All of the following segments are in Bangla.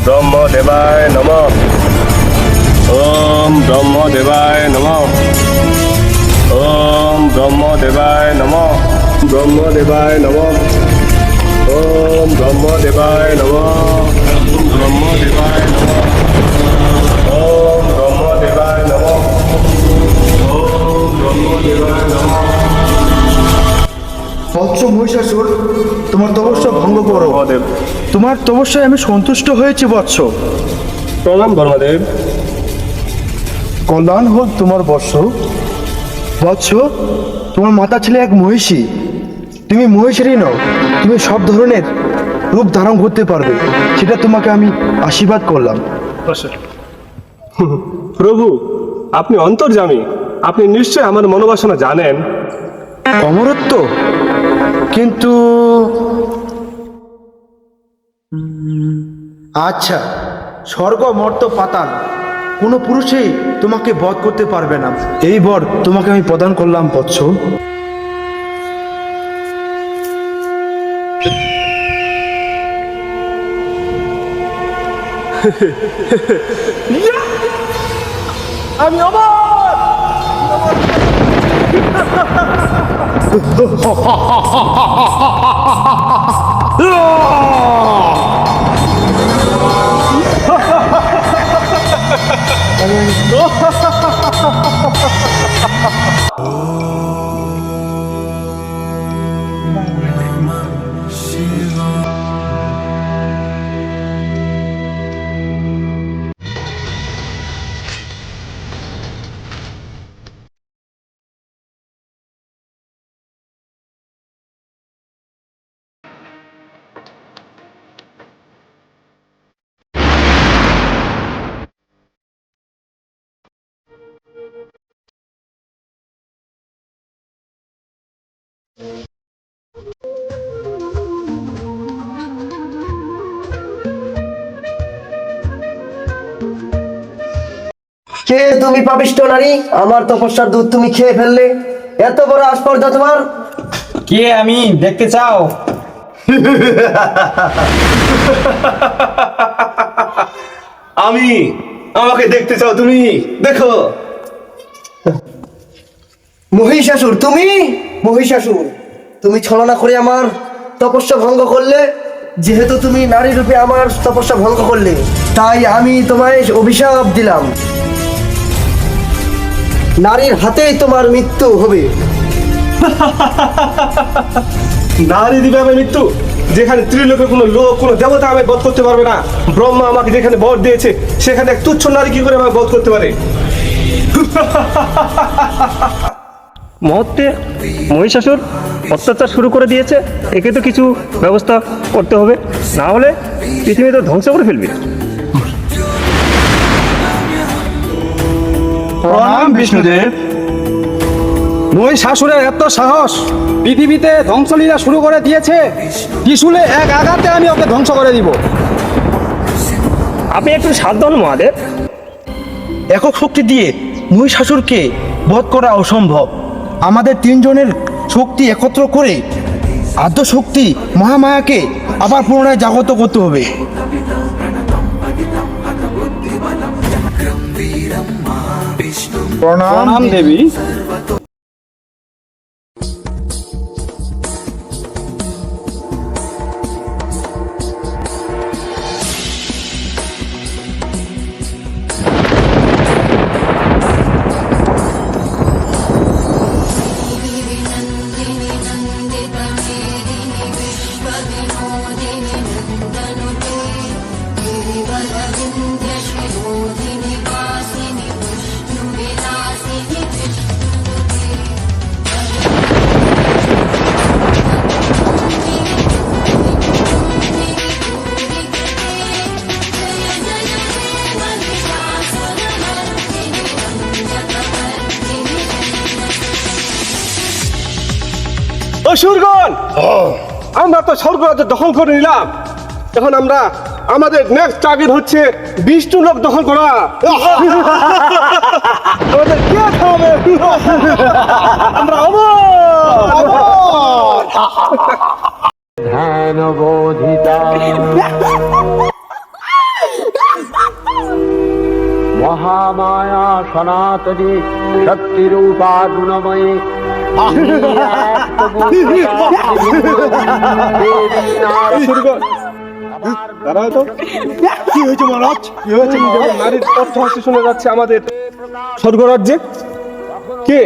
ব্রহ্মদেবায় নমঃ। ওম ব্রহ্মদেবায় নমঃ। ওম ব্রহ্মদেবায় নমঃ। ব্রহ্মদেবায় নমঃ। ওম ব্রহ্মদেবায় নমঃ। ব্রহ্মদেবায় নমঃ। ওম ব্রহ্মদেবায় নমঃ। ওম ব্রহ্মদেবায় নমঃ। বৎস মহিষাসুর, তোমার তপস্যা ভঙ্গ করো। ব্রহ্মদেব। তোমার তপস্যায় আমি সন্তুষ্ট হয়েছি বৎস। প্রণাম ব্রহ্মদেব। কল্যাণ হোক তোমার বৎস। বৎস, তোমার মাতা ছিল এক মহিষী। তুমি মহিষেরই নও, তুমি সব ধরনের রূপ ধারণ করতে পারবে, সেটা তোমাকে আমি আশীর্বাদ করলাম। প্রভু, আপনি অন্তর্যামী, আপনি নিশ্চয় আমার মনোবাসনা জানেন। অমরত্ব, কিন্তু আচ্ছা, স্বর্গ মর্ত পাতাল কোনো পুরুষই তোমাকে বধ করতে পারবে না। এই বর তোমাকে আমি প্রদান করলাম বৎস। আমি অমর। কে তুমি পাপিষ্ঠ নারী? আমার তপস্যার দুধ তুমি খেয়ে ফেললে, এত বড় আস্পর্ধা তোমার! কে আমি দেখতে চাও? আমি, আমাকে দেখতে চাও তুমি? দেখো। মহিষাসুর, তুমি মহিষাসুর, তুমি ছলনা করে আমার তপস্যা ভঙ্গ করলে। যেহেতু তুমি নারী রূপে আমার তপস্যা ভঙ্গ করলে, তাই আমি তোমায় অভিশাপ দিলাম। নারীর হাতেই তোমার মৃত্যু হবে। নারী দিবে আমি মৃত্যু? যেখানে ত্রিলোকের কোনো লোক, কোনো দেবতা আমাকে বধ করতে পারবে না। ব্রহ্মা আমাকে যেখানে বর দিয়েছে, সেখানে এক তুচ্ছ নারী কি করে আমাকে বধ করতে পারে? মহত্বে মহিষাসুর অত্যাচার শুরু করে দিয়েছে, একে তো কিছু ব্যবস্থা করতে হবে, না হলে পৃথিবী তো ধ্বংস করে ফেলবে। প্রণাম বিষ্ণুদেব। মহিষাসুরের এত সাহস! পৃথিবীতে ধ্বংসলীলা শুরু করে দিয়েছে। ত্রিশূলে এক আঘাতে আমি ওকে ধ্বংস করে দিব। আপনি একটু সাবধান মহাদেব। একক শক্তি দিয়ে মহিষাসুরকে বধ করা অসম্ভব। আমাদের তিনজনের শক্তি একত্র করে আদ্য শক্তি মহামায়াকে আবার পুনরায় জাগত করতে হবে। প্রণাম দেবী। অসুরগণ, আমরা তো স্বর্গরাজ্য দখল করে নিলাম। এখন আমরা, আমাদের নেক্সট টার্গেট হচ্ছে বিষ্ণু লোক দখল করা। আমাদের কে খাবে? আমরা অমর। মহামায়া সনাতনী শক্তিরূপা গুণময়ী দাঁড়াও তো। কি হয়েছে মহারাজ? কি হয়েছে? নারীর অট্টহাসি শুনে যাচ্ছে আমাদের স্বর্গরাজ্যে। কে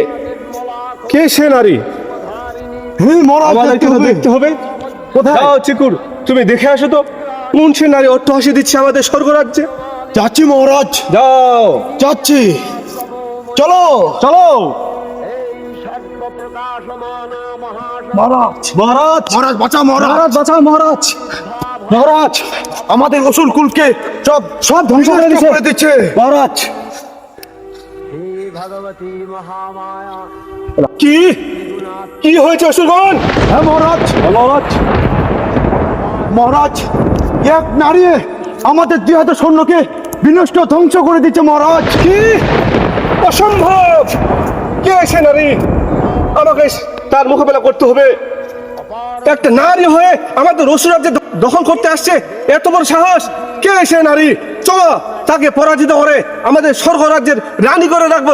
কে সে নারী? হ্যাঁ মহারাজ, আমাদেরকে তো দেখতে হবে। কোথায়? যাও চিকুর, তুমি দেখে আসো তো কোন সে নারী অট্টহাসি দিচ্ছে আমাদের স্বর্গরাজ্যে। যাচ্ছি মহারাজ, যাও। যাচ্ছি। চলো চলো। মহারাজ, মহারাজ, মহারাজ বাঁচাও, মহারাজ বাঁচাও, মহারাজ, মহারাজ আমাদের অসুর কুলকে সব সব ধ্বংস করে দিচ্ছে মহারাজ। ভগবতী মহামায়া কি কি হয়েছে অসুরগণ? হ্যাঁ মহারাজ, মহারাজ, মহারাজ এক নারী আমাদের 2000 সৈন্যকে বিনষ্ট ধ্বংস করে দিচ্ছে মহারাজ। কি? অসম্ভব! কে সে নারী? আমাকে তার মোকাবেলা করতে হবে। একটা নারী হয়ে আমাদের অসুরাজ্যে দখল করতে আসছে, এত বড় সাহস! কে সে নারী? চলো তাকে পরাজিত করে আমাদের স্বর্গরাজ্যের রানী করে রাখবো।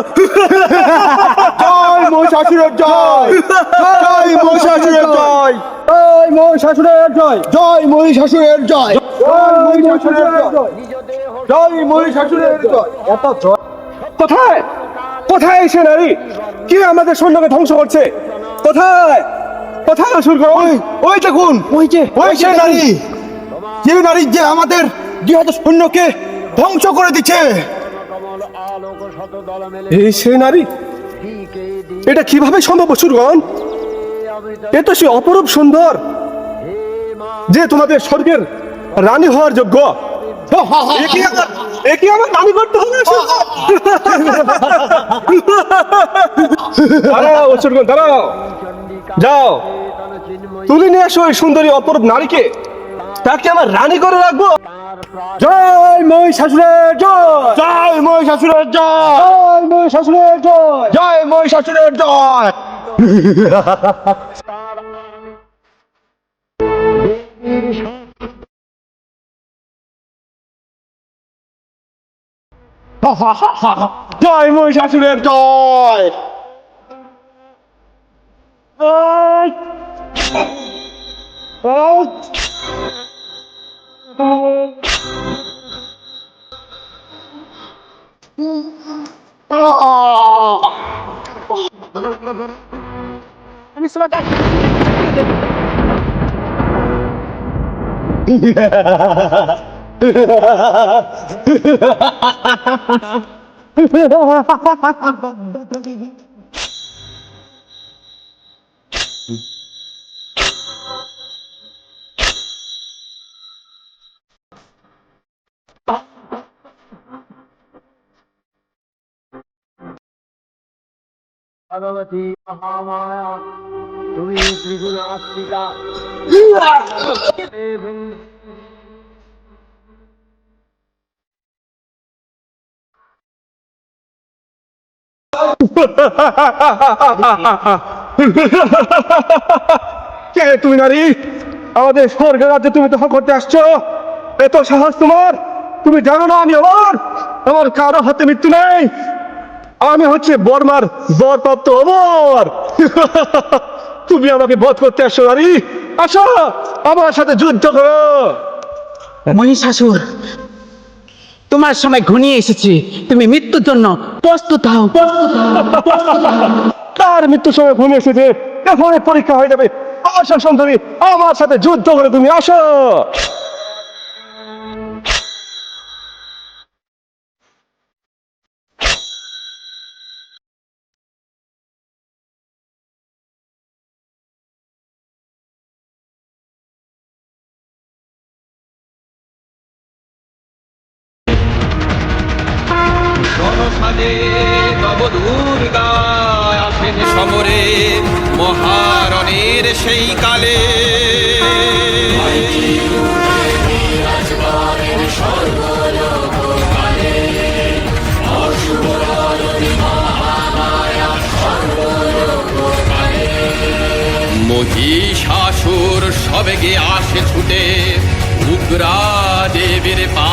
জয় মহিষাসুরের জয়, জয় মহিষাসুরের জয়, জয় মহিষাসুরের জয়, জয় মহিষাসুরের জয়, জয় মহিষাসুরের জয়, জয় মহিষাসুরের জয়। এত জয় কোথায় কোথায় সে নারী? কে আমাদের সৈন্যকে ধ্বংস করছে? কোথায় কোথায় অসুরগণ? ওই দেখুন, ওই যে নারী, যে নারী যে আমাদের 2000 সৈন্যকে ধ্বংস করে দিচ্ছে। কমল আলোক শত দল মেলে এই সে নারী? এটা কিভাবে সম্ভব অসুরগণ? এ তো সে অপরূপ সুন্দর যে তোমাদের স্বর্গের রানী হওয়ার যোগ্য। এ কি আমার রানী করতে হবে? দাঁড়াও অসুরগণ, দাঁড়াও। যাও তুলে নিয়ে আসো ওই সুন্দরী অপরূপ নারীকে, তাকে আমার রানী করে রাখবো। জয় মহিষাসুরের জয়, জয় মহিষাসুরের জয়, জয় মহিষাসুরের জয়, জয় মহিষাসুরের জয়। জয় মহিষাসুরের জয়। ভগবতী মহামায়া তুমি ত্রিগুণাত্মিকা কে তুমি নারী? আমাদের স্বর্গ রাজ্যে তুমি দখল করতে আসছো? এত সাহস তোমার? তুমি জানো না আমি আমার কারো হাতে মৃত্যু নেই। আমি হচ্ছে বর্মার বরপ্রাপ্ত অমর। তুমি আমাকে বধ করতে আসছো নারী? আসো আমার সাথে যুদ্ধ করো। মহিষাসুর, তোমার সময় ঘনিয়ে এসেছে। তুমি মৃত্যুর জন্য প্রস্তুত হও। তার মৃত্যুর সময় ঘুমিয়ে এসেছে, এরপরে পরীক্ষা হয়ে যাবে। আসো সুন্দরী, আমার সাথে যুদ্ধ করে তুমি আসো। জনসাদে তব দুর্গা আসেন সমরে মহারণের সেই কালে। মহিষাসুর সবেগে আসে ছুটে উগ্রা দেবীর পা